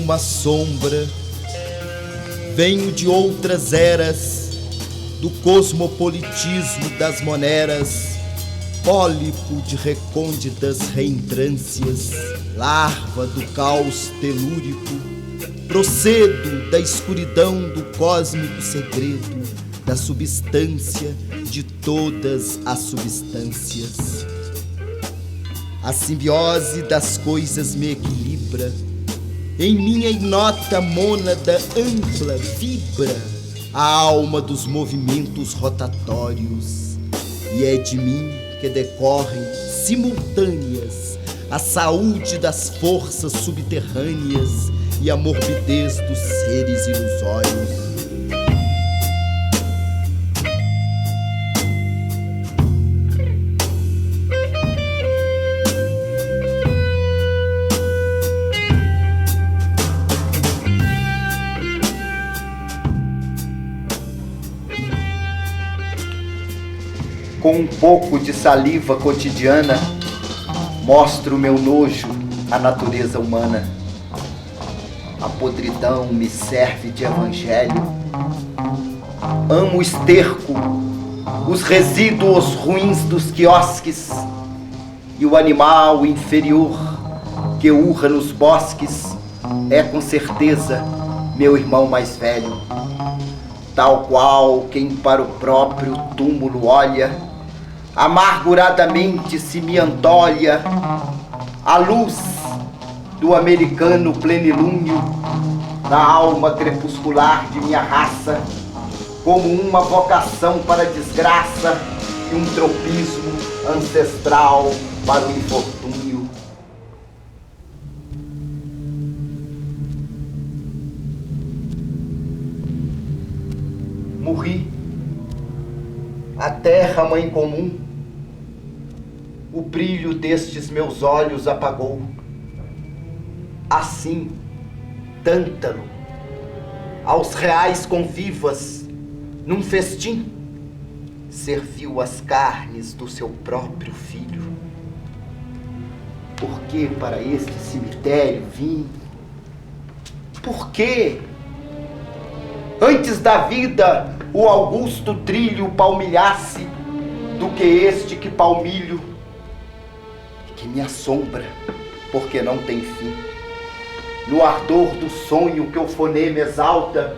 uma sombra, venho de outras eras, do cosmopolitismo das moneras, pólipo de recônditas reentrâncias, larva do caos telúrico, procedo da escuridão do cósmico segredo, da substância de todas as substâncias. A simbiose das coisas me equilibra, em minha ignota mônada ampla vibra a alma dos movimentos rotatórios, e é de mim que decorrem simultâneas a saúde das forças subterrâneas e a morbidez dos seres ilusórios. Com um pouco de saliva cotidiana, mostro meu nojo à natureza humana. A podridão me serve de evangelho. Amo o esterco, os resíduos ruins dos quiosques e o animal inferior que urra nos bosques é com certeza meu irmão mais velho. Tal qual quem para o próprio túmulo olha, amarguradamente se me antolha a luz do americano plenilúnio na alma crepuscular de minha raça, como uma vocação para a desgraça e um tropismo ancestral para o infortúnio. Morri. A terra, mãe comum, o brilho destes meus olhos apagou. Assim, Tântalo, aos reais convivas, num festim, serviu as carnes do seu próprio filho. Por que para este cemitério vim? Por que, antes da vida, o augusto trilho palmilhasse do que este que palmilho, que me assombra, porque não tem fim. No ardor do sonho que o fonema exalta,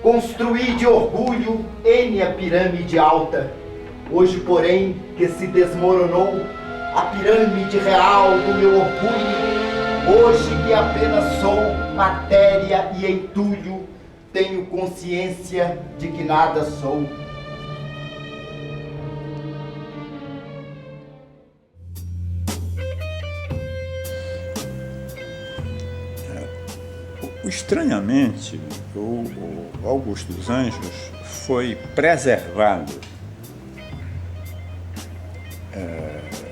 construí de orgulho ênia pirâmide alta. Hoje, porém, que se desmoronou a pirâmide real do meu orgulho, hoje que apenas sou matéria e entulho, tenho consciência de que nada sou. Estranhamente, o Augusto dos Anjos foi preservado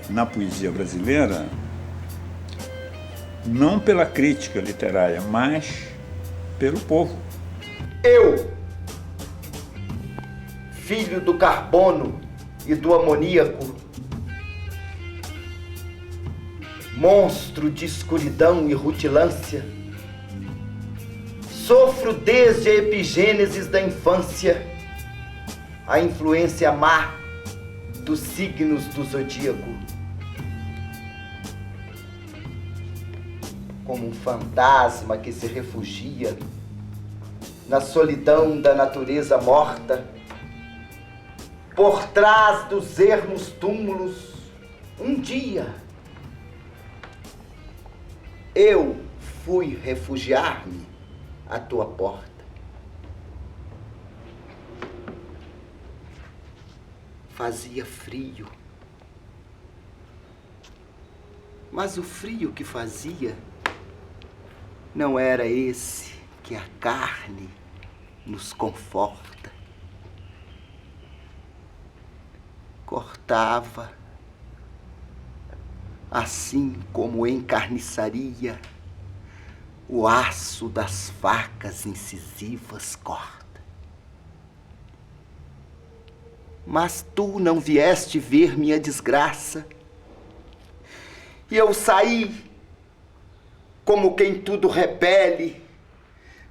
na poesia brasileira não pela crítica literária, mas pelo povo. Eu, filho do carbono e do amoníaco, monstro de escuridão e rutilância, sofro desde a epigênesis da infância a influência má dos signos do zodíaco. Como um fantasma que se refugia na solidão da natureza morta, por trás dos ermos túmulos, um dia eu fui refugiar-me à tua porta. Fazia frio, mas o frio que fazia não era esse que a carne nos conforta. Cortava, assim como em carniçaria, o aço das facas incisivas corta. Mas tu não vieste ver minha desgraça, e eu saí como quem tudo repele,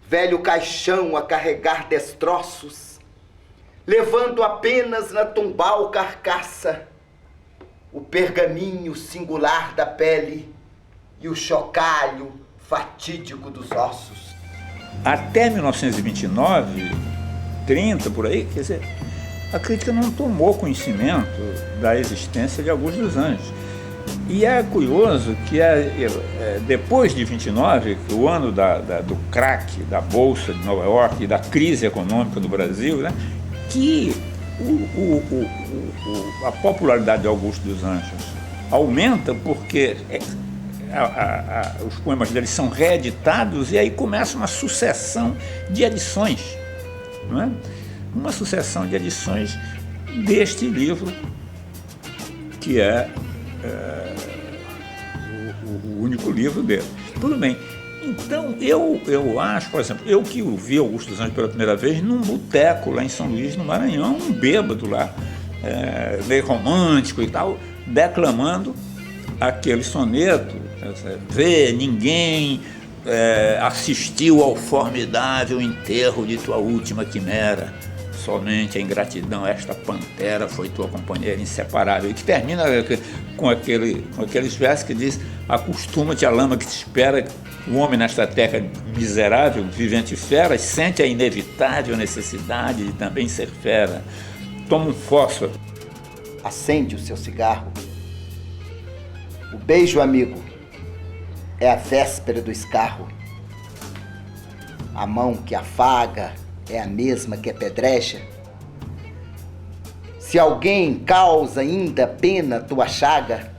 velho caixão a carregar destroços, levando apenas na tumbal carcaça o pergaminho singular da pele e o chocalho fatídico dos ossos. Até 1929, 30, por aí, quer dizer, a crítica não tomou conhecimento da existência de Augusto dos Anjos. E é curioso que depois de 29, o ano do crack da Bolsa de Nova York e da crise econômica do Brasil, né, que a popularidade de Augusto dos Anjos aumenta porque os poemas dele são reeditados e aí começa uma sucessão de edições, não é? Uma sucessão de edições deste livro, que é o único livro dele. Tudo bem. Então, eu acho, por exemplo, eu que vi Augusto dos Anjos pela primeira vez num boteco lá em São Luís, no Maranhão, um bêbado lá, meio romântico e tal, declamando aquele soneto, vê, ninguém assistiu ao formidável enterro de tua última quimera, somente a ingratidão, esta pantera foi tua companheira inseparável, e que termina com aqueles versos que diz: acostuma-te à lama que te espera, o homem nesta terra miserável, vivente fera, sente a inevitável necessidade de também ser fera. Toma um fósforo. Acende o seu cigarro. O beijo, amigo, é a véspera do escarro. A mão que afaga é a mesma que apedreja. Se alguém causa ainda pena tua chaga,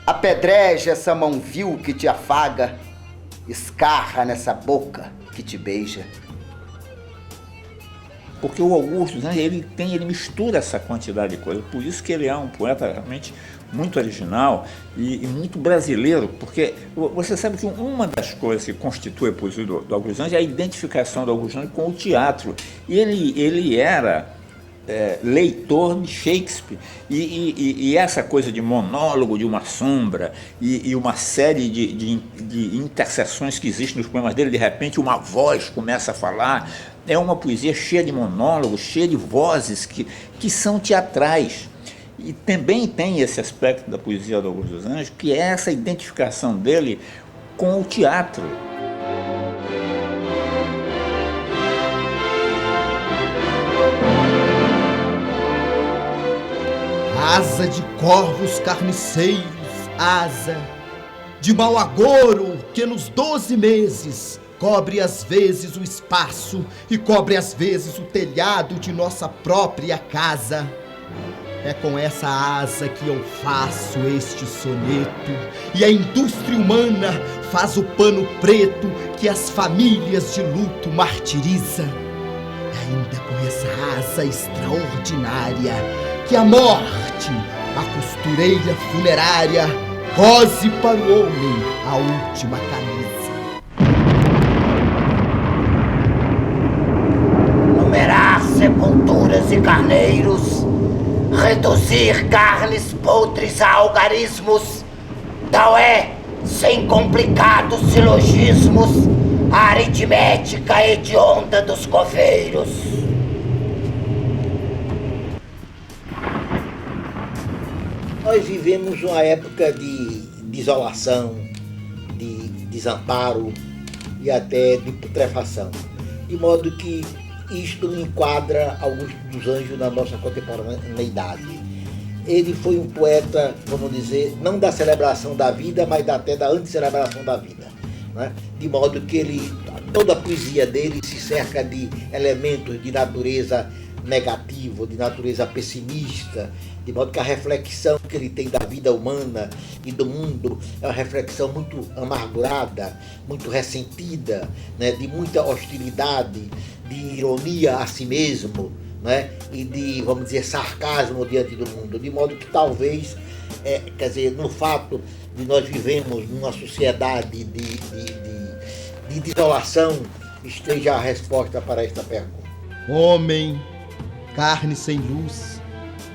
apedreja essa mão vil que te afaga, escarra nessa boca que te beija. Porque o Augusto, né, ele mistura essa quantidade de coisas, por isso que ele é um poeta realmente muito original e muito brasileiro, porque você sabe que uma das coisas que constitui a poesia do Augusto dos Anjos é a identificação do Augusto dos Anjos com o teatro. Ele era leitor de Shakespeare e essa coisa de monólogo de uma sombra e uma série de interseções que existem nos poemas dele, de repente uma voz começa a falar. É uma poesia cheia de monólogos, cheia de vozes que são teatrais. E também tem esse aspecto da poesia do Augusto dos Anjos, que é essa identificação dele com o teatro. Asa de corvos carniceiros, asa de mau agouro que nos 12 meses cobre às vezes o espaço e cobre às vezes o telhado de nossa própria casa. É com essa asa que eu faço este soneto, e a indústria humana faz o pano preto que as famílias de luto martiriza. É ainda com essa asa extraordinária que a morte, a costureira funerária, cose para o homem a última camisa. Numerar sepulturas e carneiros, reduzir carnes podres a algarismos, tal é, sem complicados silogismos, a aritmética hedionda dos coveiros. Nós vivemos uma época de isolação, de desamparo e até de putrefação, de modo que isto enquadra Augusto dos Anjos na nossa contemporaneidade. Ele foi um poeta, vamos dizer, não da celebração da vida, mas até da anticelebração da vida, né? De modo que toda a poesia dele se cerca de elementos de natureza negativa, de natureza pessimista, de modo que a reflexão que ele tem da vida humana e do mundo é uma reflexão muito amargurada, muito ressentida, né? De muita hostilidade, de ironia a si mesmo, né? E de, vamos dizer, sarcasmo diante do mundo, de modo que talvez, quer dizer, no fato de nós vivemos numa sociedade de desolação, esteja a resposta para esta pergunta. Homem, carne sem luz,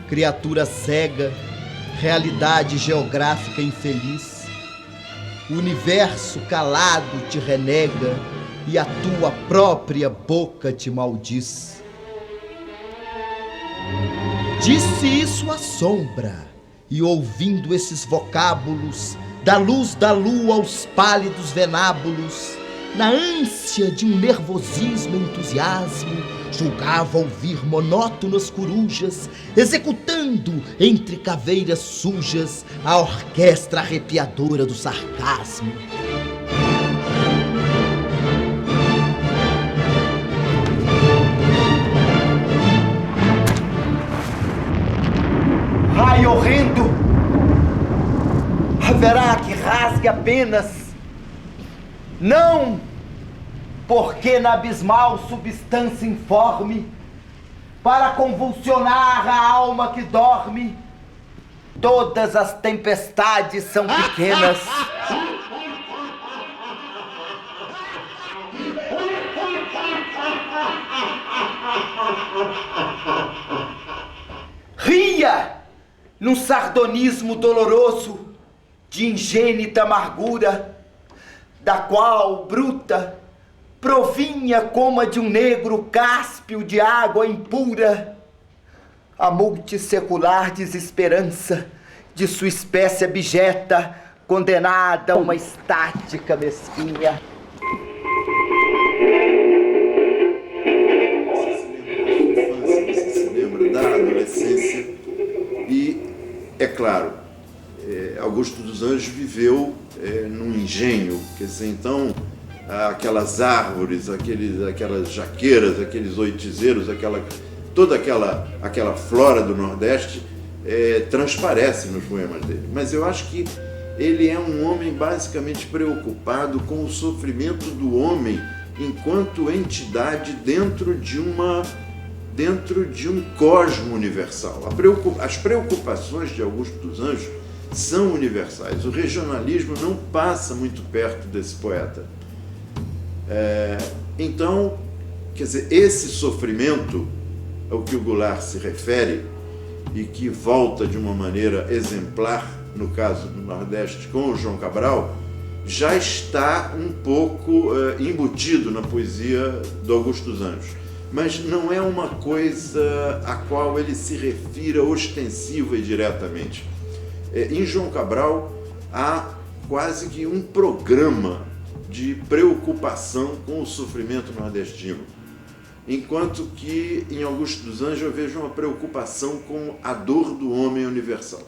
criatura cega, realidade geográfica infeliz, o universo calado te renega e a tua própria boca te maldiz. Disse isso a sombra, e ouvindo esses vocábulos, da luz da lua aos pálidos venábulos, na ânsia de um nervosismo e entusiasmo, julgava ouvir monótonas corujas, executando entre caveiras sujas a orquestra arrepiadora do sarcasmo. Raio horrendo! Haverá que rasgue apenas, não porque na abismal substância informe, para convulsionar a alma que dorme, todas as tempestades são pequenas. Ria num sardonismo doloroso de ingênita amargura, da qual, bruta, provinha como a de um negro cáspio de água impura, a multissecular desesperança de sua espécie abjeta, condenada a uma estática mesquinha. Você se lembra da adolescência e, é claro, Augusto dos Anjos viveu num engenho, quer dizer, então aquelas árvores, aquelas jaqueiras, aqueles oitizeiros, toda aquela flora do Nordeste transparece nos poemas dele. Mas eu acho que ele é um homem basicamente preocupado com o sofrimento do homem enquanto entidade dentro de um cosmo universal. As preocupações de Augusto dos Anjos são universais. O regionalismo não passa muito perto desse poeta. Então, quer dizer, esse sofrimento ao que o Goulart se refere e que volta de uma maneira exemplar, no caso do Nordeste, com o João Cabral, já está um pouco embutido na poesia do Augusto dos Anjos. Mas não é uma coisa a qual ele se refira ostensiva e diretamente. Em João Cabral há quase que um programa de preocupação com o sofrimento nordestino, enquanto que em Augusto dos Anjos eu vejo uma preocupação com a dor do homem universal.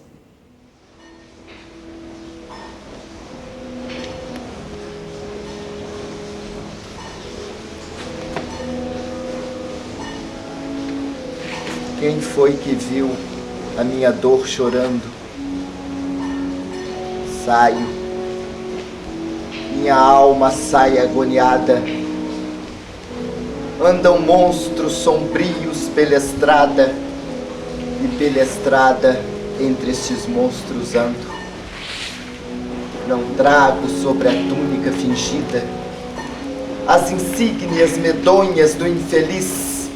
Quem foi que viu a minha dor chorando? Saio, minha alma sai agoniada. Andam monstros sombrios pela estrada, e pela estrada entre estes monstros ando. Não trago sobre a túnica fingida as insígnias medonhas do infeliz,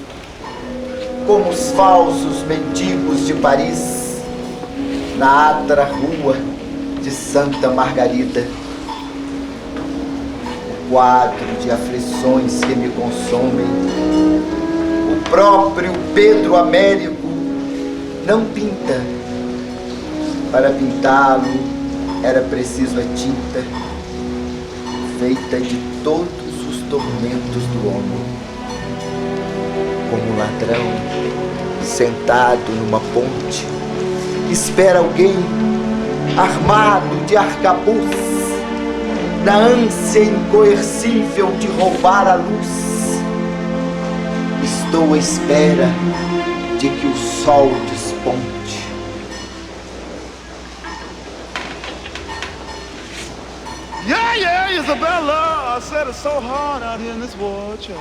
como os falsos mendigos de Paris, na atra rua de Santa Margarida. O quadro de aflições que me consomem, o próprio Pedro Américo não pinta. Para pintá-lo era preciso a tinta, feita de todos os tormentos do homem. Como um ladrão sentado numa ponte, espera alguém armado de arcabuz, na ânsia incoercível de roubar a luz. Estou à espera de que o sol desponte. Yeah, Isabella, I said it's so hard out here in this war, child.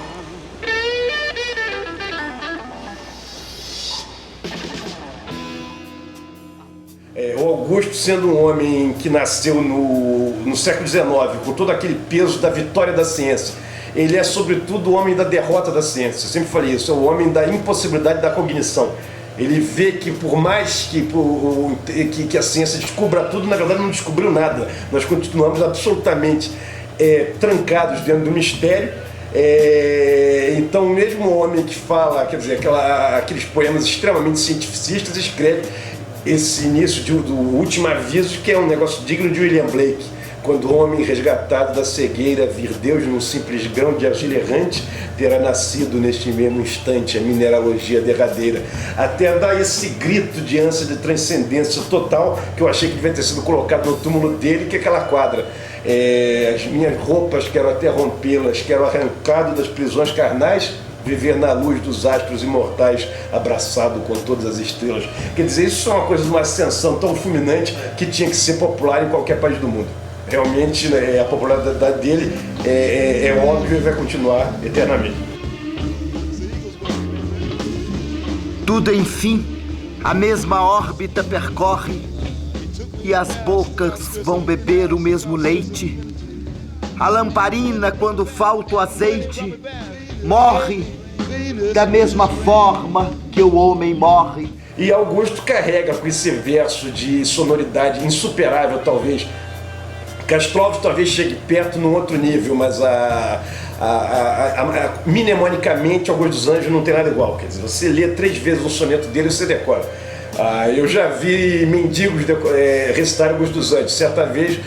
O Augusto, sendo um homem que nasceu no século XIX, com todo aquele peso da vitória da ciência, ele é sobretudo o homem da derrota da ciência. Eu sempre falei isso, é o homem da impossibilidade da cognição. Ele vê que por mais que a ciência descubra tudo, na verdade não descobriu nada. Nós continuamos absolutamente trancados dentro do mistério. Então, mesmo o homem que fala, quer dizer, aqueles poemas extremamente cientificistas, escreve esse início do último aviso, que é um negócio digno de William Blake. Quando o homem resgatado da cegueira vir Deus num simples grão de argila errante, terá nascido neste mesmo instante a mineralogia derradeira. Até dar esse grito de ânsia de transcendência total, que eu achei que devia ter sido colocado no túmulo dele, que é aquela quadra. As minhas roupas quero até rompê-las, quero arrancado das prisões carnais, viver na luz dos astros imortais, abraçado com todas as estrelas. Quer dizer, isso é uma coisa de uma ascensão tão fulminante que tinha que ser popular em qualquer país do mundo. Realmente, a popularidade dele é óbvio e vai continuar eternamente. Tudo, enfim, a mesma órbita percorre e as bocas vão beber o mesmo leite. A lamparina, quando falta o azeite, morre da mesma forma que o homem morre. E Augusto carrega com esse verso de sonoridade insuperável, talvez. Castrovos talvez chegue perto num outro nível, mas mnemonicamente Augusto dos Anjos não tem nada igual. Quer dizer, você lê 3 vezes um soneto dele e você decora. Eu já vi mendigos recitar Augusto dos Anjos. Certa vez,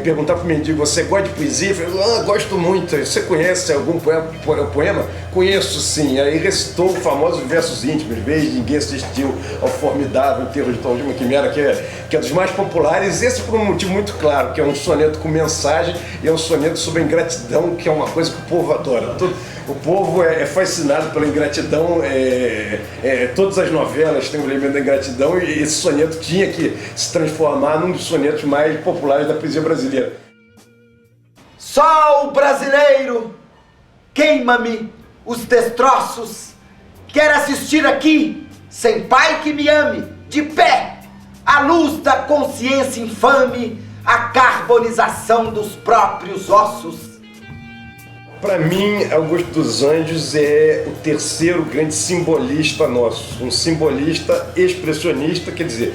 perguntar para o mendigo: você gosta de poesia? Eu falei: gosto muito. Você conhece algum poema? Conheço, sim. Aí recitou o famoso Versos Íntimos: veja, ninguém assistiu ao formidável enterro de Tom de Quimera, que é dos mais populares. Esse por um motivo muito claro, que é um soneto com mensagem e é um soneto sobre a ingratidão, que é uma coisa que o povo adora. O povo é fascinado pela ingratidão. Todas as novelas têm o elemento da ingratidão, e esse soneto tinha que se transformar num dos sonetos mais populares da poesia brasileira. Sol brasileiro, queima-me os destroços. Quero assistir aqui, sem pai que me ame, de pé, à luz da consciência infame, a carbonização dos próprios ossos. Para mim, Augusto dos Anjos é o terceiro grande simbolista nosso, um simbolista expressionista, quer dizer,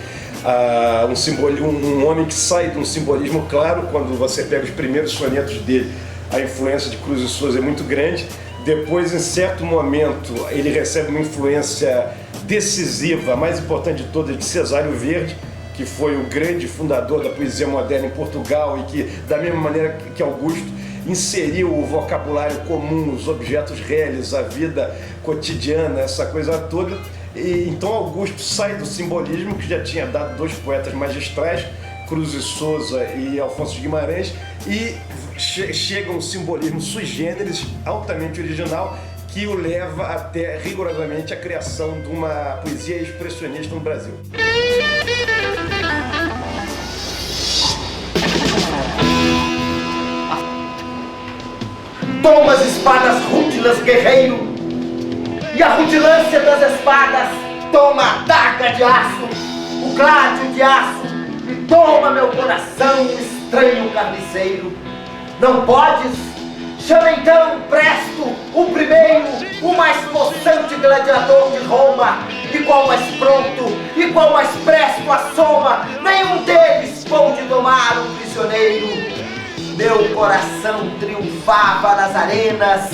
um homem que sai de um simbolismo claro. Quando você pega os primeiros sonetos dele, a influência de Cruz de Souza é muito grande. Depois, em certo momento, ele recebe uma influência decisiva, a mais importante de todas, de Cesário Verde, que foi o grande fundador da poesia moderna em Portugal e que, da mesma maneira que Augusto, inseriu o vocabulário comum, os objetos reais, a vida cotidiana, essa coisa toda. E então Augusto sai do simbolismo, que já tinha dado 2 poetas magistrais, Cruz de Souza e Alfonso de Guimarães, e chega um simbolismo sui generis, altamente original, que o leva até rigorosamente a criação de uma poesia expressionista no Brasil. Toma as espadas rútilas, guerreiro, e a rutilância das espadas toma a daga de aço, o gládio de aço, e toma meu coração, estranho carniceiro. Não podes? Chama então, presto, o primeiro, o mais possante gladiador de Roma, e qual mais pronto, e qual mais presto assoma, nenhum deles pôde domar um prisioneiro. Meu coração triunfava nas arenas,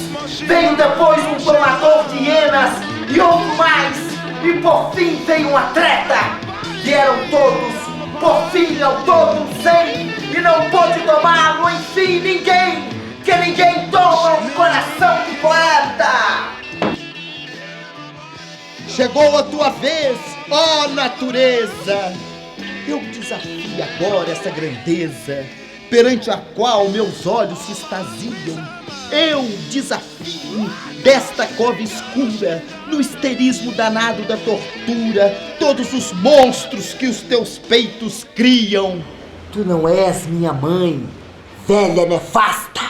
veio depois um domador de hienas, e outro mais, e por fim veio um atleta, que eram todos, por fim ao todo 100, e não pôde domá-lo, enfim, ninguém, que ninguém toma um coração de poeta. Chegou a tua vez, ó natureza! Eu desafio agora essa grandeza, perante a qual meus olhos se extasiam. Eu desafio desta cova escura, no histerismo danado da tortura, todos os monstros que os teus peitos criam. Tu não és minha mãe, velha nefasta.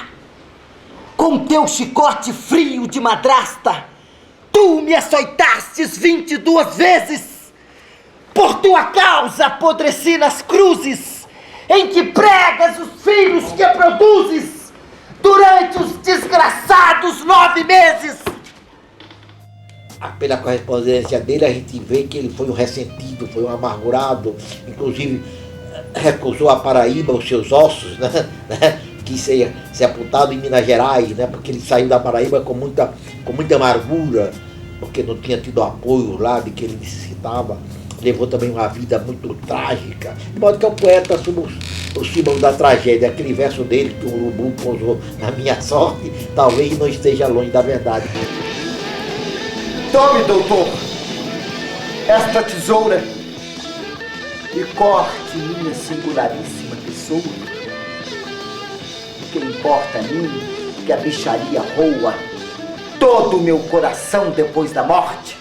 Com teu chicote frio de madrasta, tu me açoitastes 22 vezes. Por tua causa apodreci nas cruzes, em que pregas os filhos que produzes durante os desgraçados 9 meses. Pela correspondência dele, a gente vê que ele foi um ressentido, foi um amargurado, inclusive recusou a Paraíba, os seus ossos, né? quis ser sepultado em Minas Gerais, né? Porque ele saiu da Paraíba com muita amargura, porque não tinha tido apoio lá de que ele necessitava. Levou também uma vida muito trágica. De modo que é um poeta sob o símbolo da tragédia. Aquele verso dele que o urubu pousou na minha sorte, talvez não esteja longe da verdade. Tome, doutor, esta tesoura e corte minha singularíssima pessoa. O que importa a mim que a bicharia roa todo o meu coração depois da morte.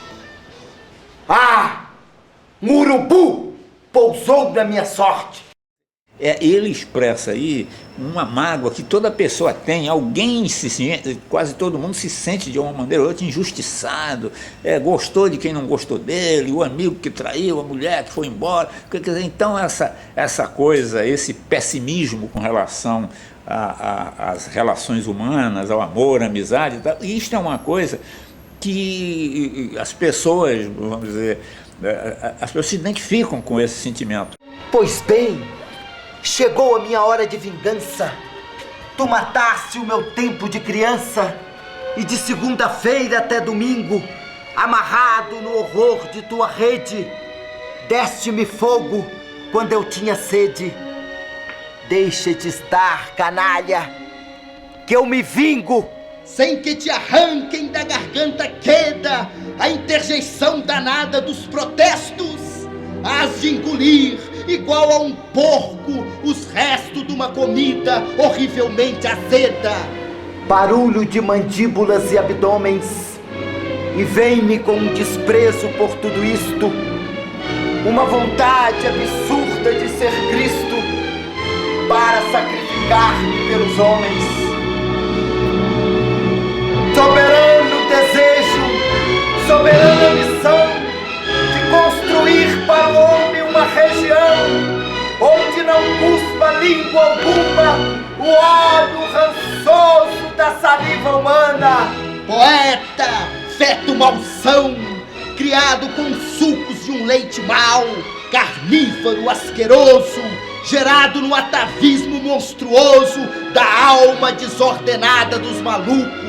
Ah! Um urubu pousou na minha sorte. Ele expressa aí uma mágoa que toda pessoa tem. Alguém quase todo mundo se sente de uma maneira ou outra injustiçado, gostou de quem não gostou dele, o amigo que traiu, a mulher que foi embora. Quer dizer, então essa coisa, esse pessimismo com relação às relações humanas, ao amor, à amizade, isto é uma coisa que as pessoas, vamos dizer, as pessoas se identificam com esse sentimento. Pois bem, chegou a minha hora de vingança. Tu mataste o meu tempo de criança, e de segunda-feira até domingo, amarrado no horror de tua rede, deste-me fogo quando eu tinha sede. Deixa de estar, canalha, que eu me vingo. Sem que te arranquem da garganta queda a interjeição danada dos protestos, hás de engolir, igual a um porco, os restos de uma comida horrivelmente azeda. Barulho de mandíbulas e abdômens, e vem-me com um desprezo por tudo isto, uma vontade absurda de ser Cristo, para sacrificar-me pelos homens. Soberano desejo, soberana missão de construir para o homem uma região onde não cuspa língua alguma o óleo rançoso da saliva humana. Poeta, feto malsão, criado com sucos de um leite mau, carnífero asqueroso, gerado no atavismo monstruoso da alma desordenada dos malucos.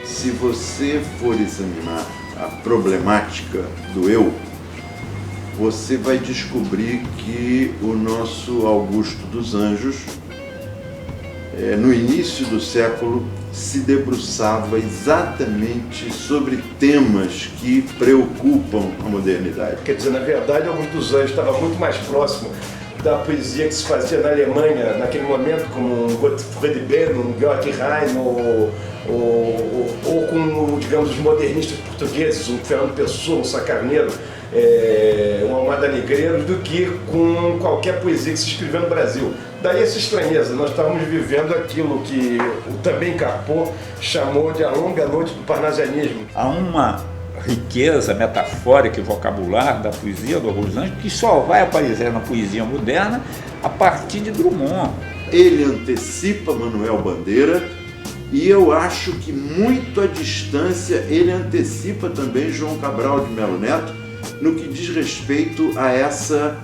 Se você for examinar a problemática do eu, você vai descobrir que o nosso Augusto dos Anjos, no início do século, se debruçava exatamente sobre temas que preocupam a modernidade. Quer dizer, na verdade, Augusto dos Anjos estava muito mais próximo da poesia que se fazia na Alemanha naquele momento, como Gottfried Benn, Georg Heine, ou com, digamos, os modernistas portugueses, o Fernando Pessoa, o Sá Carneiro, o Almada Negreiros, do que com qualquer poesia que se escreveu no Brasil. Daí essa estranheza, nós estávamos vivendo aquilo que o também Capô chamou de a longa noite do parnasianismo. Há uma riqueza metafórica e vocabular da poesia do Augusto dos Anjos que só vai aparecer na poesia moderna a partir de Drummond. Ele antecipa Manuel Bandeira e eu acho que muito à distância ele antecipa também João Cabral de Melo Neto no que diz respeito a essa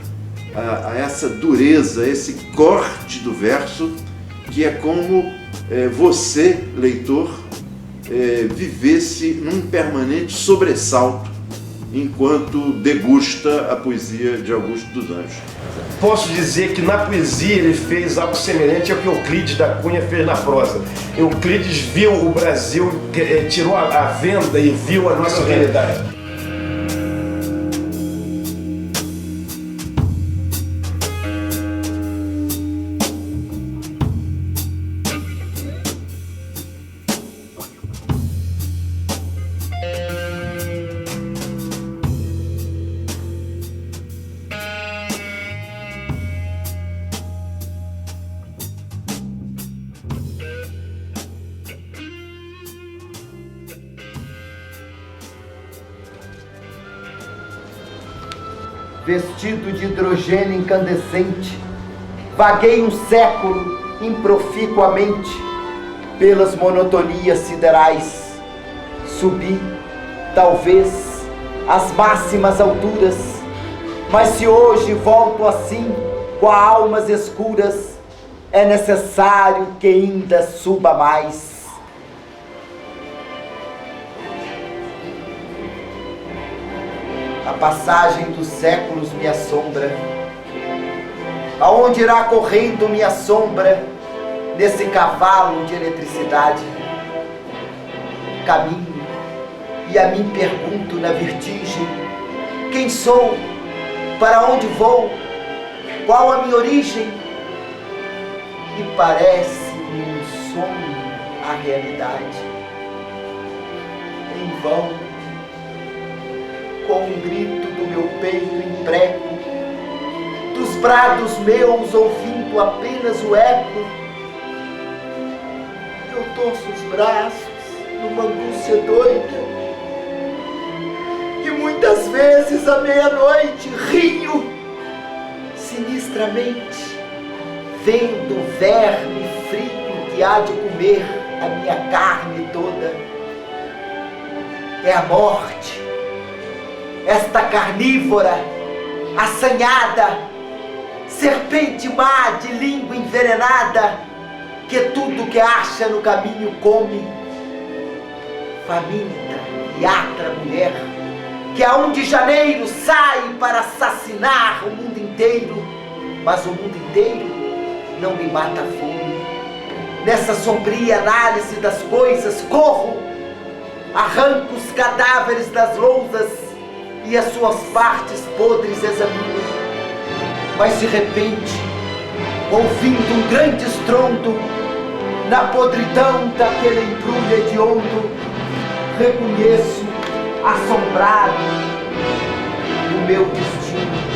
dureza, esse corte do verso, que é como você, leitor, vivesse num permanente sobressalto enquanto degusta a poesia de Augusto dos Anjos. Posso dizer que na poesia ele fez algo semelhante ao que Euclides da Cunha fez na prosa. Euclides viu o Brasil, tirou a venda e viu a nossa realidade. Vestido de hidrogênio incandescente, vaguei um século improficuamente pelas monotonias siderais. Subi, talvez, às máximas alturas. Mas se hoje volto assim, com almas escuras, é necessário que ainda suba mais. A passagem dos séculos me assombra. Aonde irá correndo minha sombra nesse cavalo de eletricidade? Caminho e a mim pergunto na vertigem: quem sou? Para onde vou? Qual a minha origem? E parece-me um sonho a realidade. Em vão, com um grito do meu peito impreco, dos brados meus ouvindo apenas o eco, eu torço os braços numa angústia doida, e muitas vezes à meia-noite rio sinistramente, vendo o verme frio que há de comer a minha carne toda. É a morte, esta carnívora, assanhada, serpente má de língua envenenada, que tudo que acha no caminho come. Faminta e atra mulher, que a 1 de janeiro sai para assassinar o mundo inteiro, mas o mundo inteiro não me mata a fome. Nessa sombria análise das coisas, corro, arranco os cadáveres das lousas e as suas partes podres examino. Mas de repente, ouvindo um grande estrondo, na podridão daquele embrulho hediondo, reconheço, assombrado, o meu destino.